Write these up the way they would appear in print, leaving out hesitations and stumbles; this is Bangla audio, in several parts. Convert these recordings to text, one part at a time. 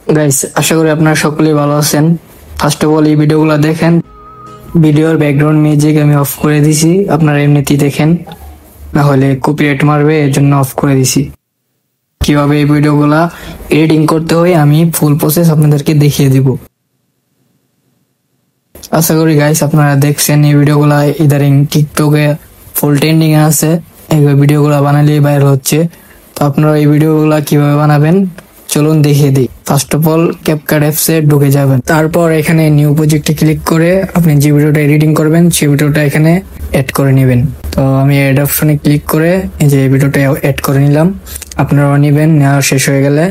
গাইস, আশা করি আপনারা সকলেই ভালো আছেন। ফার্স্ট অফ অল এই ভিডিওগুলো দেখেন। ভিডিওর ব্যাকগ্রাউন্ড মিউজিক আমি অফ করে দিছি, আপনারা এমনিতেই দেখেন, না হলে কপিরাইট মারবে, এর জন্য অফ করে দিছি। কিভাবে এই ভিডিওগুলা এডিটিং করতে হয় আমি ফুল প্রসেস আপনাদেরকে দেখিয়ে দিব। আশা করি গাইস আপনারা দেখছেন এই ভিডিওগুলা ইদারিং টিকটকে ফুল ট্রেন্ডিং এ আছে। এই ভিডিওগুলা বানালেই ভাইরাল হচ্ছে। তো আপনারা এই ভিডিওগুলা কিভাবে বানাবেন চলুন দেখিয়ে দিই। First of all CapCut apps এ ঢুকে যাবেন, তারপর এখানে নিউ প্রজেক্টে ক্লিক করে আপনি যে ভিডিওটা এডিটিং করবেন সেই ভিডিওটা এখানে অ্যাড করে নেবেন। তো আমি অ্যাড অপশনে ক্লিক করে এই যে ভিডিওটা অ্যাড করে নিলাম। আপনারাও নেবেন, নেওয়া শেষ হয়ে গেলে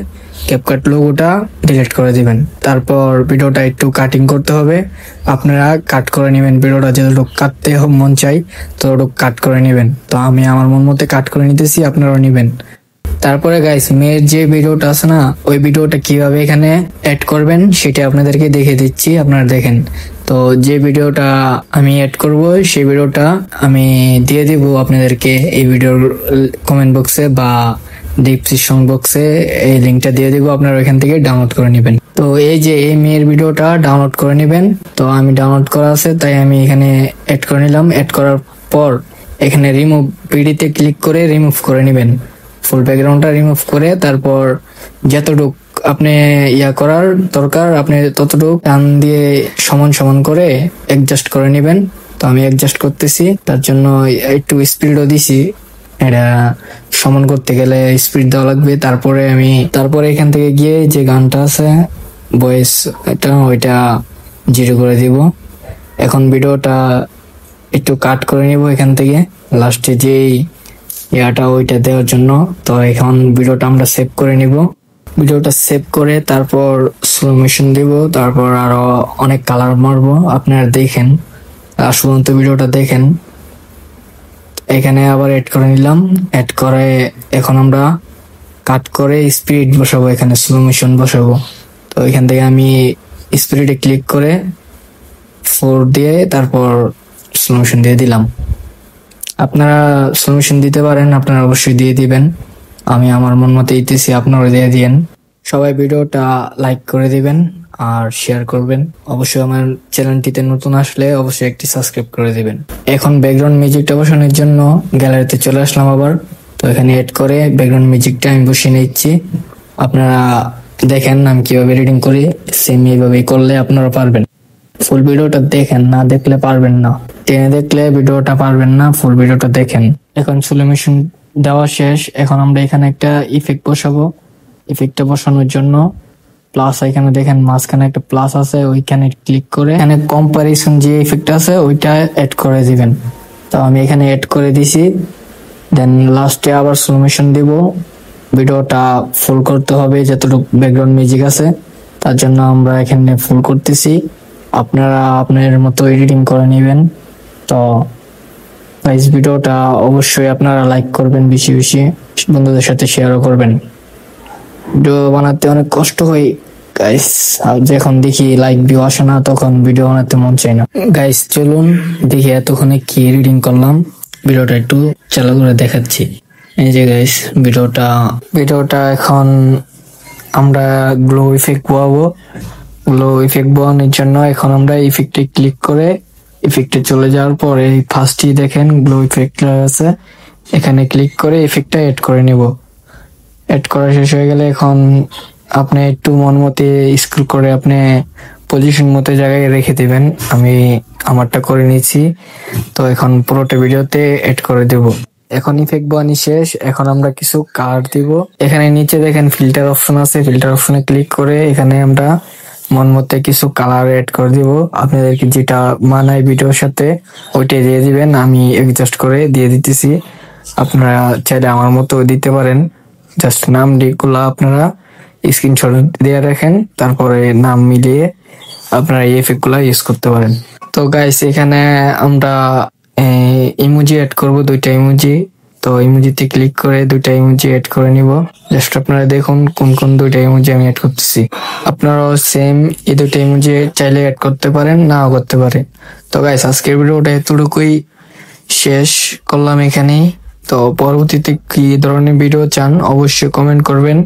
ক্যাপকাট লোগোটা ডিলিট করে দিবেন। তারপর ভিডিওটা একটু কাটিং করতে হবে, আপনারা কাট করে নেবেন। ভিডিওটা যতটুকু কাটতে মন চাই ততটুকু কাট করে নেবেন। তো আমি আমার মন মতো কাট করে নিতেছি, আপনারাও নেবেন। তারপরে গাইস, মেয়ের যে ভিডিওটা আছে না, ওই ভিডিওটা কিভাবে এখানে অ্যাড করবেন সেটা আপনাদেরকে দেখে দিচ্ছি, আপনারা দেখেন। তো যে ভিডিওটা আমি অ্যাড করব সেই ভিডিওটা আমি দিয়ে দিব আপনাদেরকে এই ভিডিওর কমেন্ট বক্সে বা ডিসক্রিপশন বক্সে এই লিঙ্কটা দিয়ে দিব, আপনারা ওইখান থেকে ডাউনলোড করে নেবেন। তো এই যে এই মেয়ের ভিডিওটা ডাউনলোড করে নেবেন। তো আমি ডাউনলোড করা আছে তাই আমি এখানে অ্যাড করে নিলাম। অ্যাড করার পর এখানে রিমুভ পিডিতে ক্লিক করে রিমুভ করে নেবেন। ফুল ব্যাকগ্রাউন্ডটা রিমুভ করে তারপর যতটুক আপনি করার দরকার আপনি ততটুকু টান দিয়ে সমান সমান করে অ্যাডজাস্ট করে নেবেন। তো আমি অ্যাডজাস্ট করতেছি, তার জন্য একটু স্পিডও দিছি। এটা সমান করতে গেলে স্পিড দেওয়া লাগবে। তারপরে এখান থেকে গিয়ে যে গানটা আছে ভয়েস, ওইটা 0 করে দিব। এখন ভিডিওটা একটু কাট করে নিব এখান থেকে লাস্টে যেই ওইটা দেওয়ার জন্য। তো এখন ভিডিওটা আমরা সেভ করে নিব। ভিডিওটা সেভ করে তারপর স্লো মোশন দিব, তারপর আরো অনেক কালার মারবো, আপনারা দেখেন। শুধু ভিডিওটা দেখেন। এখানে আবার এড করে নিলাম। এড করে এখন আমরা কাট করে স্পিড বসাবো, এখানে স্লো মোশন বসাবো। তো এখান থেকে আমি স্পিডে ক্লিক করে 4 দিয়ে তারপর স্লো মোশন দিয়ে দিলাম। আপনারা সলিউশন দিতে পারেন, আপনারা অবশ্যই দিয়ে দিবেন। আমি আমার মন মতো দিতেছি, আপনারা দিয়ে দিয়েন। সবাই ভিডিওটা লাইক করে দিবেন আর শেয়ার করবেন। অবশ্যই আমার চ্যানেলটিতে নতুন আসলে অবশ্যই একটি সাবস্ক্রাইব করে দিবেন। এখন ব্যাকগ্রাউন্ড মিউজিকটা বসানোর জন্য গ্যালারিতে চলে আসলাম আবার। তো এখানে এড করে ব্যাকগ্রাউন্ড মিউজিকটা আমি বসিয়ে নিচ্ছি। আপনারা দেখেন আমি কিভাবে এডিটিং করি, সেম এইভাবেই করলে আপনারা পারবেন। ফুল ভিডিওটা দেখেন, না দেখলে পারবেন না। টেনে দেখলে ভিডিওটা পারবেন না, ফুল ভিডিওটা দেখেন। এখন সলিউশন দেওয়া শেষ। এখন আমরা এখানে একটা ইফেক্ট বসাবো। ইফেক্টটা বসানোর জন্য প্লাস, এখানে দেখেন মাঝখানে একটা প্লাস আছে, ওইখানে ক্লিক করে এখানে কম্পারিজন যে ইফেক্ট আছে ওইটা অ্যাড করে দিবেন। তো আমি এখানে অ্যাড করে দিছি। দেন লাস্টে আবার সলিউশন দিব। ভিডিওটা ফুল করতে হবে যতটুকু ব্যাকগ্রাউন্ড মিউজিক আছে, তার জন্য আমরা এখানে ফুল করতেছি। আপনারা আপনার মতো এডিটিং করে নেবেন। তো গাইস, ভিডিওটা অবশ্যই আপনারা লাইক করবেন, বেশি বেশি বন্ধুদের সাথে শেয়ারও করবেন। ভিডিও বানাতে অনেক কষ্ট হয় গাইস, আর যখন দেখি লাইক ভিউ আসে না তখন ভিডিও বানাতে মন চায় না। গাইস চলুন দেখি এতক্ষণে কি এডিটিং করলাম। ভিডিওটা একটু চালু করে দেখাচ্ছি। এই যে গাইস, ভিডিওটা এখন আমরা গ্লো ইফেক্ট বোয়াবো। গ্লো ইফেক্ট বোয়ানোর জন্য এখন আমরা ইফেক্টে ক্লিক করে ইফেক্টে চলে যাওয়ার পরে ফার্স্টই দেখেন গ্লো ইফেক্ট আছে, এখানে ক্লিক করে ইফেক্টটা এড করে নেব। এড করা শেষ হয়ে গেলে এখন আপনি একটু মন মতে স্ক্রল করে আপনি পজিশন মতো জায়গায় রেখে দিবেন। আমি আমারটা করে নিয়েছি। তো এখন পুরোটা ভিডিওতে এড করে দেব। এখন ইফেক্ট বানানো শেষ। এখন আমরা কিছু কালার দিব। এখানে নিচে দেখেন ফিল্টার অপশন আছে, ফিল্টার অপশনে ক্লিক করে এখানে আমরা মন মতে কিছু কালার এড করে দিব। আপনাদেরকে যেটা মানায় ভিডিওর সাথে ওইটাই দিয়ে দিবেন। আমি অ্যাডজাস্ট করে দিয়ে দিতেছি, আপনারা চাইলে আমার মতো দিতে পারেন। জাস্ট নাম গুলা আপনারা স্ক্রিনশট দিয়ে রাখেন, তারপরে নাম মিলিয়ে আপনারা এই এফেক্ট গুলা ইউজ করতে পারেন। তো গাইস, এখানে আমরা ইমোজি এড করব, 2টা ইমোজি। তো ইমোজিতে ক্লিক করে 2টা ইমোজি এড করে নিব। জাস্ট আপনারা দেখুন কোন কোন 2টা ইমোজি আমি এড করতেছি। আপনারাও সেম এই 2টা ইমোজি চাইলে এড করতে পারেন, নাও করতে পারেন। তো গাইস, আজকের ভিডিওটা এতটুকুই শেষ করলাম এখানেই। তো পরবর্তীতে কি ধরনের ভিডিও চান অবশ্যই কমেন্ট করবেন।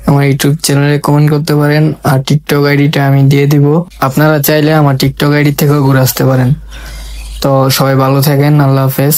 আমার ইউটিউব চ্যানেলে কমেন্ট করতে পারেন, আর টিকটক আইডিটা আমি দিয়ে দিব। আপনারা চাইলে আমার টিকটক আইডি থেকেও ঘুরে আসতে পারেন। তো সবাই ভালো থাকেন, আল্লাহ হাফেজ।